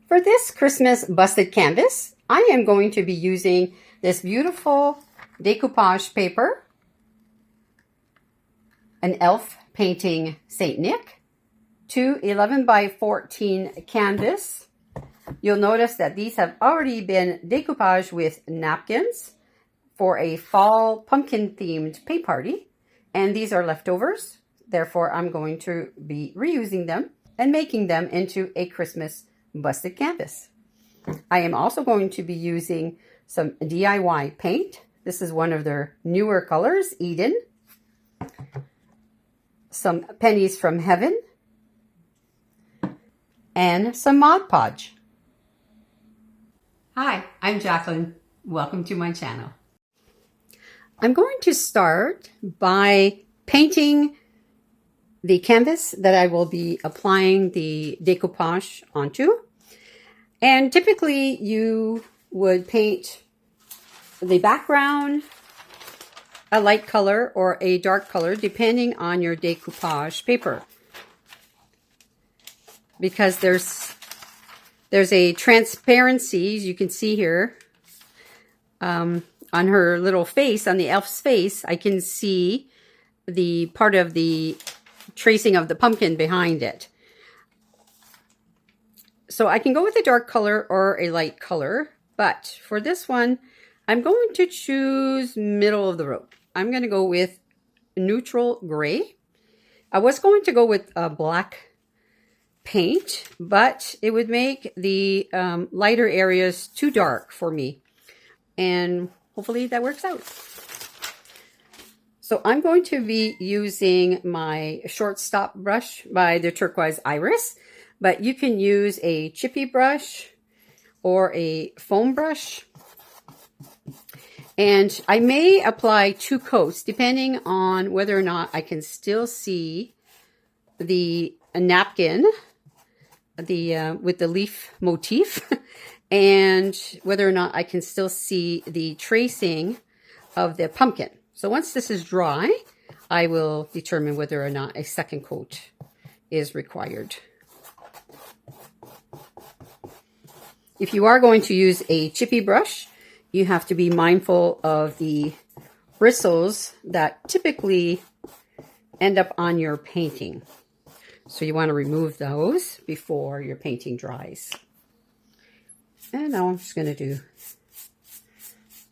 For this Christmas busted canvas, I am going to be using this beautiful decoupage paper, an elf painting Saint Nick, two 11 by 14 canvas. You'll notice that these have already been decoupaged with napkins for a fall pumpkin themed pay party, and these are leftovers. Therefore, I'm going to be reusing them and making them into a Christmas busted canvas. I am also going to be using some DIY paint. This is one of their newer colors, Eden. Some Pennies from Heaven. And some Mod Podge. Hi, I'm Jacqueline. Welcome to my channel. I'm going to start by painting the canvas that I will be applying the decoupage onto. And typically you would paint the background a light color or a dark color depending on your decoupage paper. Because there's a transparency, as you can see here, on her little face, on the elf's face, I can see the part of the tracing of the pumpkin behind it. So I can go with a dark color or a light color, but for this one, I'm going to choose middle of the road. I'm going to go with neutral gray. I was going to go with black paint, but it would make the lighter areas too dark for me. And hopefully that works out. So I'm going to be using my shortstop brush by the Turquoise Iris, but you can use a chippy brush or a foam brush. And I may apply 2 coats depending on whether or not I can still see the napkin with the leaf motif and whether or not I can still see the tracing of the pumpkin. So once this is dry, I will determine whether or not a second coat is required. If you are going to use a chippy brush, you have to be mindful of the bristles that typically end up on your painting. So you want to remove those before your painting dries. And now I'm just going to do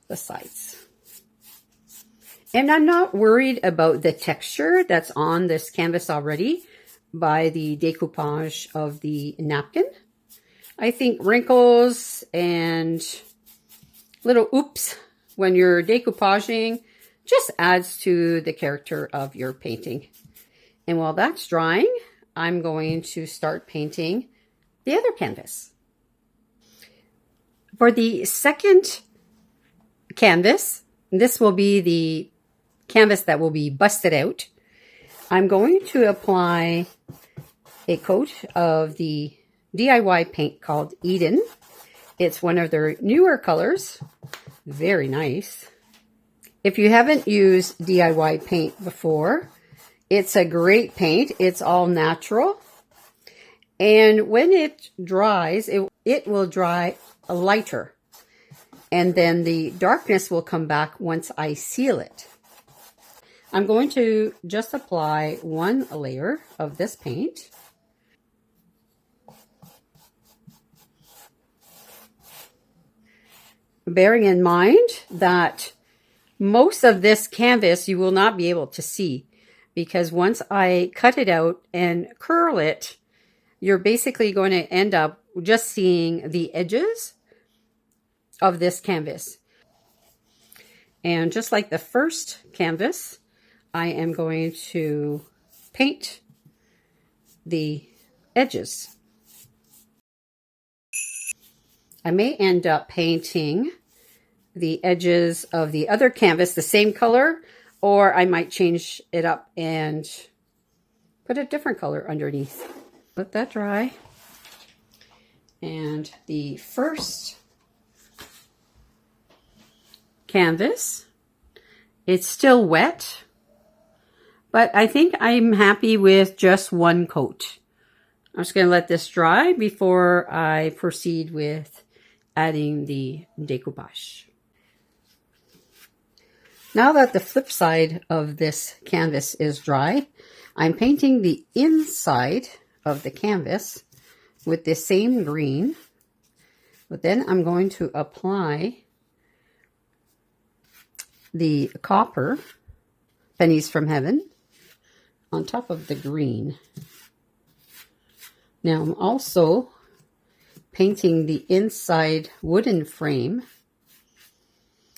the sides. And I'm not worried about the texture that's on this canvas already by the decoupage of the napkin. I think wrinkles and little oops when you're decoupaging just adds to the character of your painting. And while that's drying, I'm going to start painting the other canvas. For the second canvas, this will be the canvas that will be busted out. I'm going to apply a coat of the DIY paint called Eden. It's one of their newer colors. Very nice. If you haven't used DIY paint before, it's a great paint. It's all natural. And when it dries, it will dry lighter. And then the darkness will come back once I seal it. I'm going to just apply 1 layer of this paint. Bearing in mind that most of this canvas you will not be able to see, because once I cut it out and curl it, you're basically going to end up just seeing the edges of this canvas. And just like the first canvas, I am going to paint the edges. I may end up painting the edges of the other canvas the same color, or I might change it up and put a different color underneath. Let that dry. And the first canvas, it's still wet, but I think I'm happy with just 1 coat. I'm just going to let this dry before I proceed with adding the decoupage. Now that the flip side of this canvas is dry, I'm painting the inside of the canvas with the same green, but then I'm going to apply the copper, Pennies from Heaven, on top of the green. Now I'm also painting the inside wooden frame.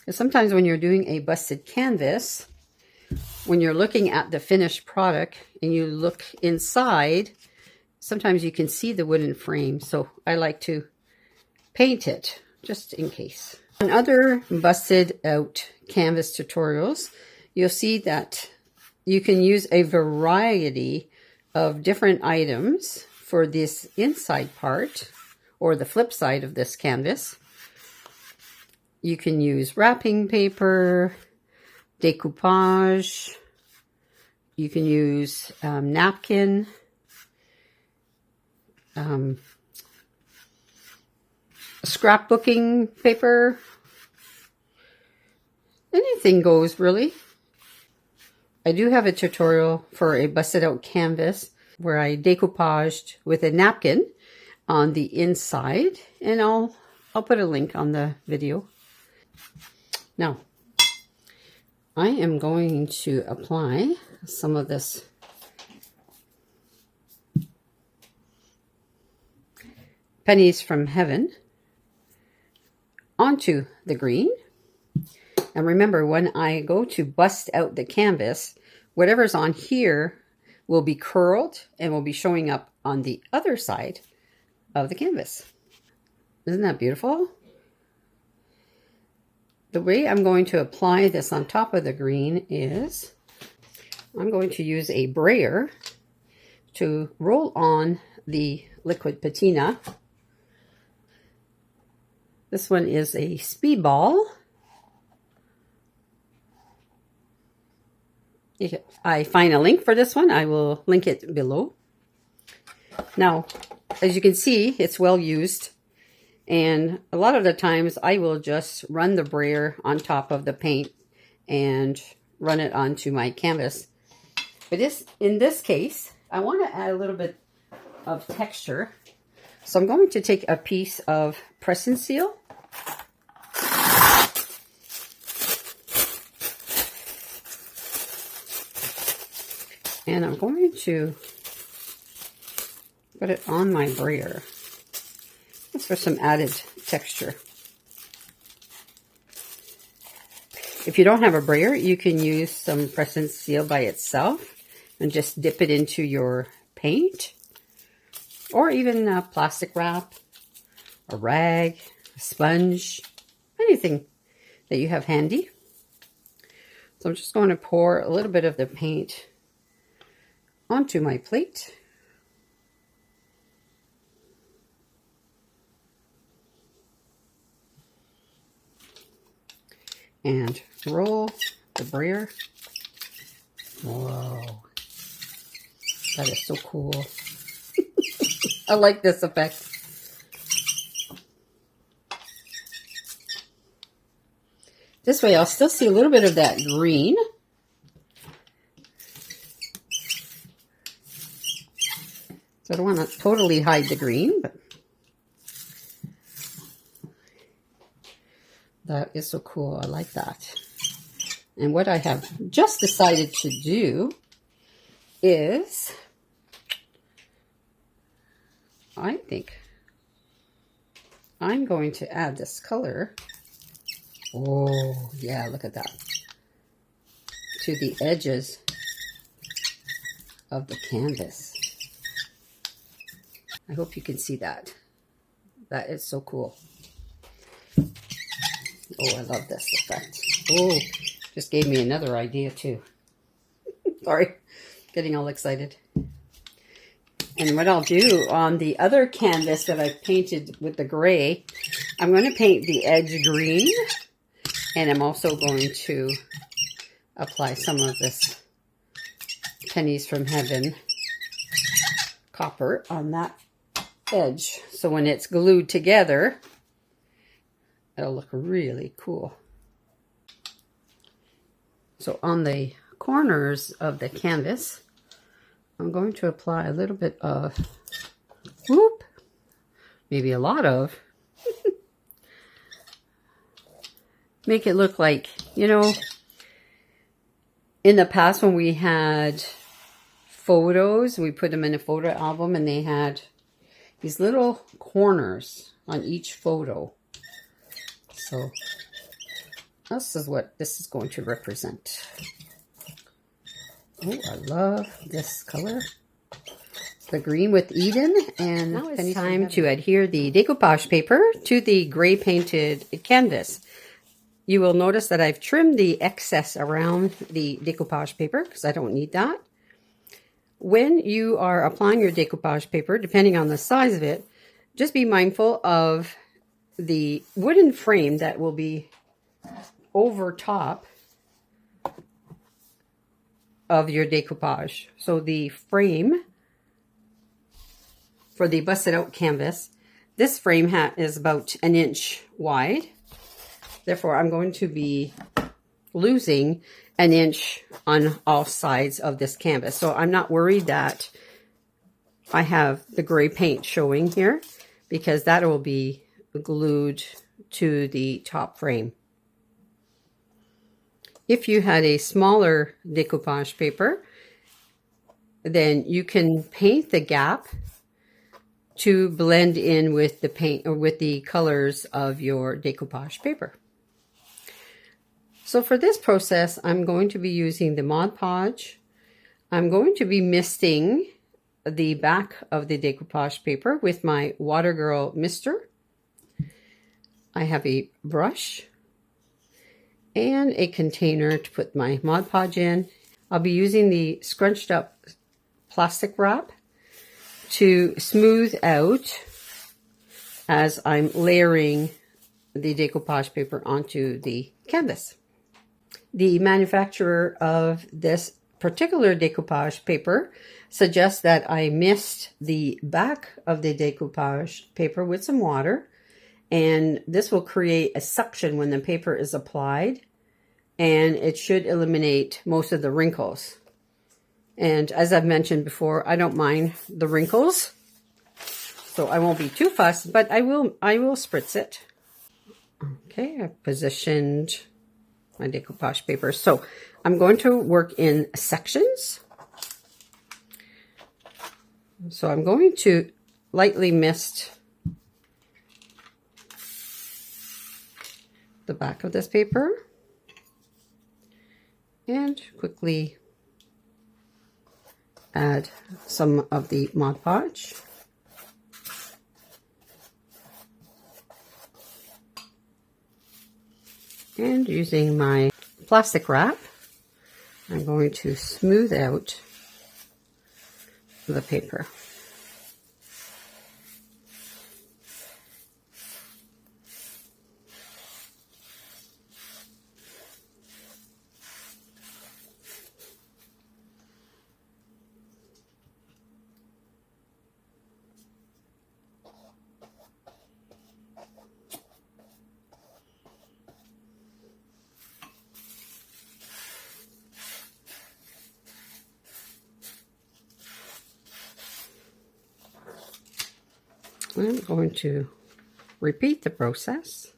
Sometimes when you're doing a busted canvas, when you're looking at the finished product and you look inside, sometimes you can see the wooden frame. So I like to paint it just in case. On other busted out canvas tutorials, you'll see that you can use a variety of different items for this inside part or the flip side of this canvas. You can use wrapping paper, decoupage, you can use napkin, scrapbooking paper. Anything goes, really. I do have a tutorial for a busted out canvas where I decoupaged with a napkin on the inside, and I'll put a link on the video. Now, I am going to apply some of this Pennies from Heaven onto the green. And remember, when I go to bust out the canvas, whatever's on here will be curled and will be showing up on the other side of the canvas. Isn't that beautiful? The way I'm going to apply this on top of the green is I'm going to use a brayer to roll on the liquid patina. This one is a Speedball. If I find a link for this one, I will link it below. Now, as you can see, it's well used. And a lot of the times I will just run the brayer on top of the paint and run it onto my canvas. But in this case, I want to add a little bit of texture. So I'm going to take a piece of press and seal. And I'm going to put it on my brayer. That's for some added texture. If you don't have a brayer, you can use some press and seal by itself and just dip it into your paint. Or even plastic wrap, a rag, a sponge, anything that you have handy. So I'm just going to pour a little bit of the paint onto my plate. And roll the brayer. Whoa. That is so cool. I like this effect. This way I'll still see a little bit of that green. So I don't want to totally hide the green, but that is so cool. I like that. And what I have just decided to do is, I think I'm going to add this color. Oh, yeah, look at that. To the edges of the canvas. I hope you can see that. That is so cool. Oh, I love this effect. Oh, just gave me another idea too. Sorry, getting all excited. And what I'll do on the other canvas that I've painted with the gray, I'm going to paint the edge green. And I'm also going to apply some of this Pennies from Heaven copper on that edge. So when it's glued together, it'll look really cool. So on the corners of the canvas, I'm going to apply a little bit of, whoop, maybe a lot of, make it look like, you know, in the past when we had photos, we put them in a photo album and they had these little corners on each photo. So this is what this is going to represent. Oh, I love this color. The green with Eden. And now it's time to adhere the decoupage paper to the gray painted canvas. You will notice that I've trimmed the excess around the decoupage paper because I don't need that. When you are applying your decoupage paper, depending on the size of it, just be mindful of the wooden frame that will be over top of your decoupage. So the frame for the busted out canvas, this frame is about 1 inch wide. Therefore, I'm going to be losing 1 inch on all sides of this canvas. So I'm not worried that I have the gray paint showing here because that will be glued to the top frame. If you had a smaller decoupage paper, then you can paint the gap to blend in with the paint or with the colors of your decoupage paper. So for this process, I'm going to be using the Mod Podge. I'm going to be misting the back of the decoupage paper with my Water Girl mister. I have a brush and a container to put my Mod Podge in. I'll be using the scrunched up plastic wrap to smooth out as I'm layering the decoupage paper onto the canvas. The manufacturer of this particular decoupage paper suggests that I mist the back of the decoupage paper with some water, and this will create a suction when the paper is applied, and it should eliminate most of the wrinkles. And as I've mentioned before, I don't mind the wrinkles, so I won't be too fussed, but I will spritz it. Okay, I've positioned my decoupage paper. So I'm going to work in sections. So I'm going to lightly mist the back of this paper and quickly add some of the Mod Podge. And using my plastic wrap, I'm going to smooth out the paper. I'm going to repeat the process.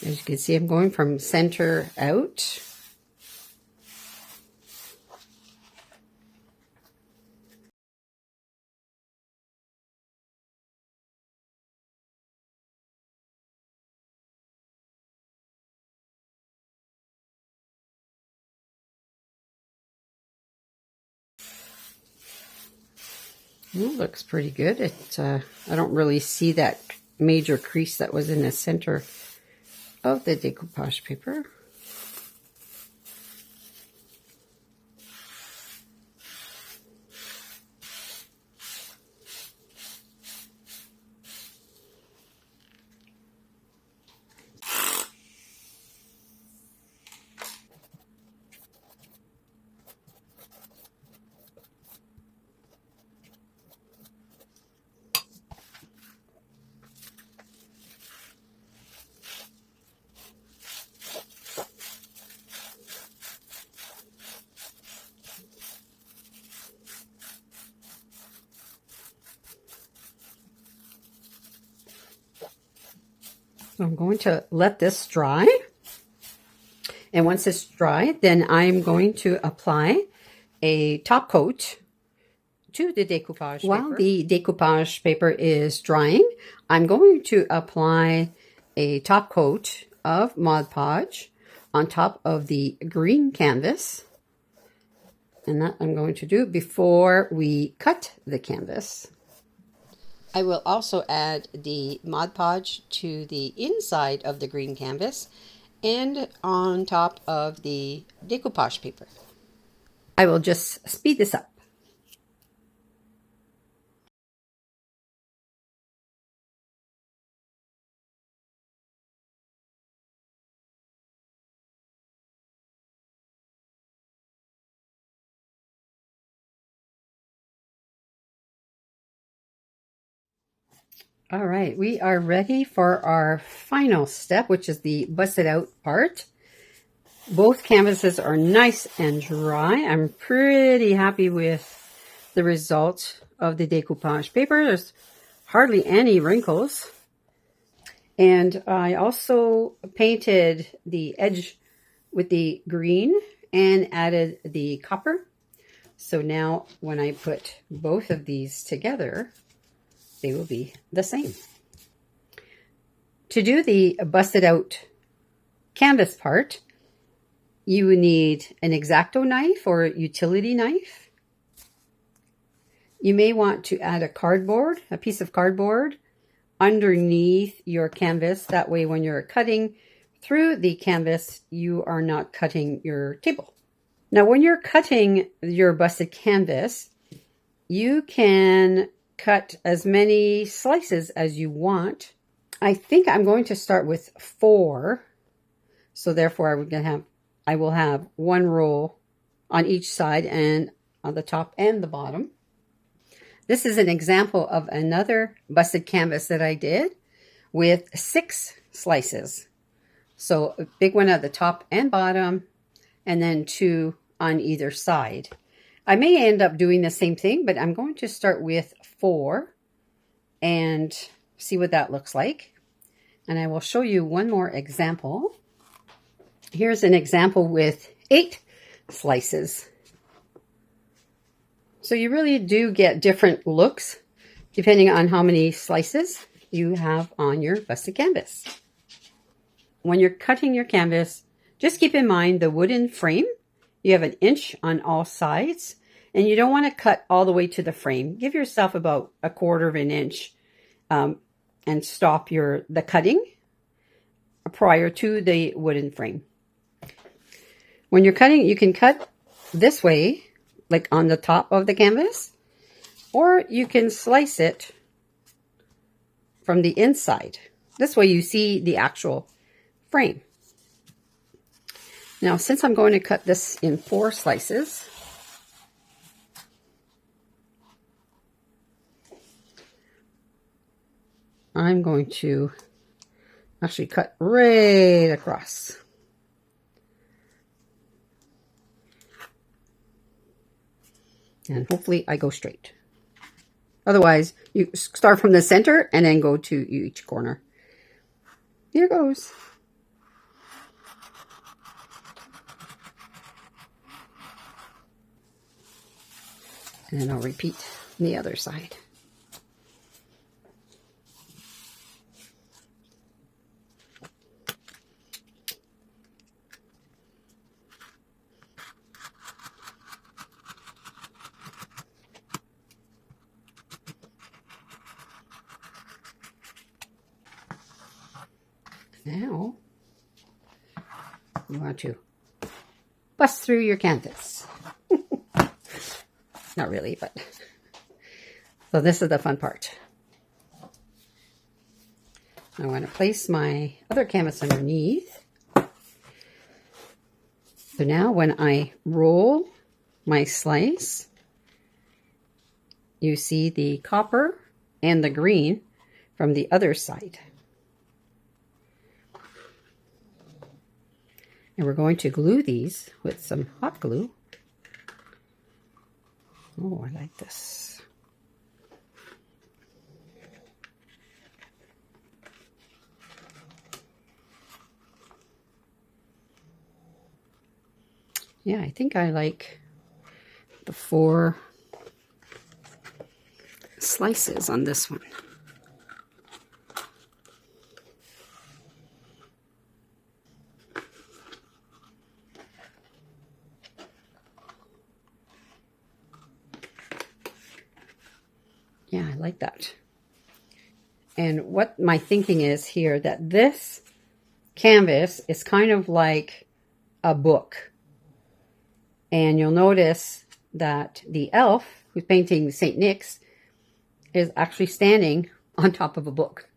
As you can see, I'm going from center out. It looks pretty good. I don't really see that major crease that was in the center of the decoupage paper. So I'm going to let this dry. And once it's dry, then I'm going to apply a top coat to the decoupage paper. While the decoupage paper is drying, I'm going to apply a top coat of Mod Podge on top of the green canvas. And that I'm going to do before we cut the canvas. I will also add the Mod Podge to the inside of the green canvas and on top of the decoupage paper. I will just speed this up. All right, we are ready for our final step, which is the busted out part. Both canvases are nice and dry. I'm pretty happy with the result of the decoupage paper. There's hardly any wrinkles. And I also painted the edge with the green and added the copper. So now when I put both of these together, they will be the same. To do the busted out canvas part, you need an X-Acto knife or utility knife. You may want to add a piece of cardboard underneath your canvas. That way when you're cutting through the canvas, you are not cutting your table. Now when you're cutting your busted canvas, you can cut as many slices as you want. I think I'm going to start with 4. So therefore I will have 1 roll on each side and on the top and the bottom. This is an example of another busted canvas that I did with 6 slices. So a big one at the top and bottom, and then 2 on either side. I may end up doing the same thing, but I'm going to start with 4 and see what that looks like. And I will show you one more example. Here's an example with 8 slices. So you really do get different looks depending on how many slices you have on your busted canvas. When you're cutting your canvas, just keep in mind the wooden frame. You have 1 inch on all sides, and you don't want to cut all the way to the frame. Give yourself about 1/4 of an inch and stop the cutting prior to the wooden frame. When you're cutting, you can cut this way, like on the top of the canvas, or you can slice it from the inside. This way you see the actual frame. Now, since I'm going to cut this in 4 slices, I'm going to actually cut right across. And hopefully I go straight. Otherwise, you start from the center and then go to each corner. Here goes. And then I'll repeat the other side. Now, you want to bust through your canvas. Not really, but so this is the fun part. I want to place my other canvas underneath. So now when I roll my slice, you see the copper and the green from the other side. And we're going to glue these with some hot glue. Oh, I like this. Yeah, I think I like the 4 slices on this one. Yeah, I like that. And what my thinking is here, that this canvas is kind of like a book. And you'll notice that the elf who's painting St. Nick's is actually standing on top of a book.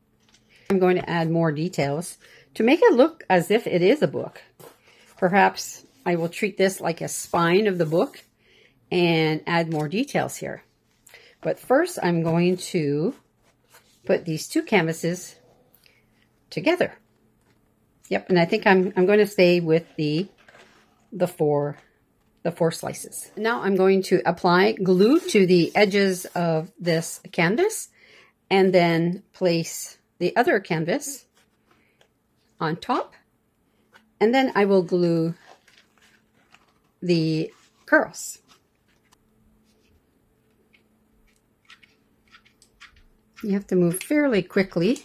I'm going to add more details to make it look as if it is a book. Perhaps I will treat this like a spine of the book and add more details here. But first I'm going to put these 2 canvases together. Yep, and I think I'm going to stay with the 4 slices. Now I'm going to apply glue to the edges of this canvas and then place the other canvas on top, and then I will glue the curls. You have to move fairly quickly.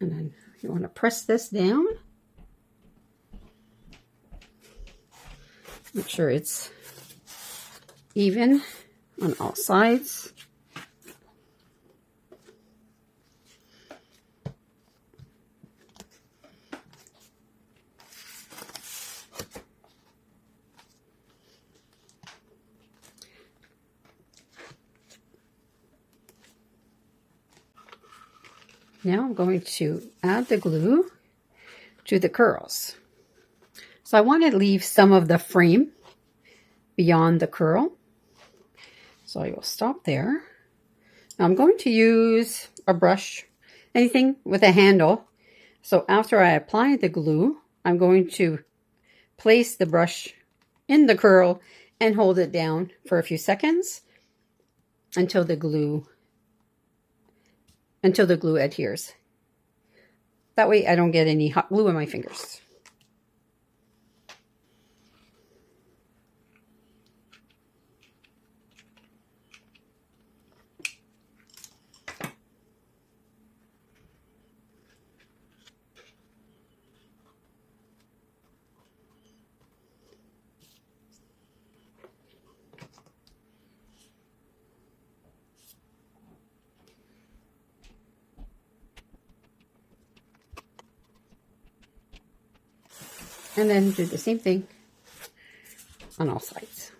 And then you want to press this down. Make sure it's even on all sides. Now I'm going to add the glue to the curls. So I want to leave some of the frame beyond the curl. So I will stop there. Now I'm going to use a brush, anything with a handle. So after I apply the glue, I'm going to place the brush in the curl and hold it down for a few seconds until the glue adheres. That way I don't get any hot glue in my fingers. And then do the same thing on all sides.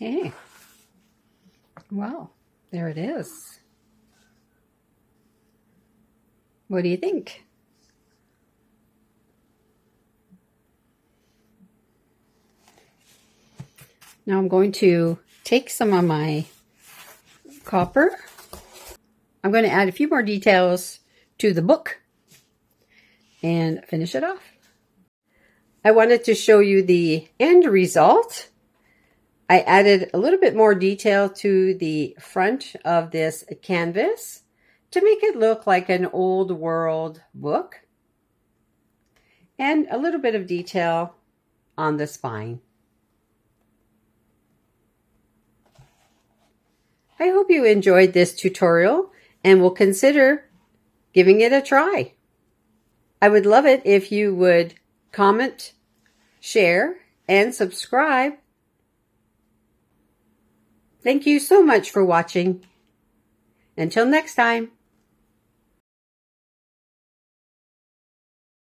Okay. Well, there it is. What do you think? Now I'm going to take some of my copper I'm going to add a few more details to the book and finish it off. I wanted to show you the end result. I added a little bit more detail to the front of this canvas to make it look like an old world book, and a little bit of detail on the spine. I hope you enjoyed this tutorial and will consider giving it a try. I would love it if you would comment, share, and subscribe. Thank you so much for watching. Until next time.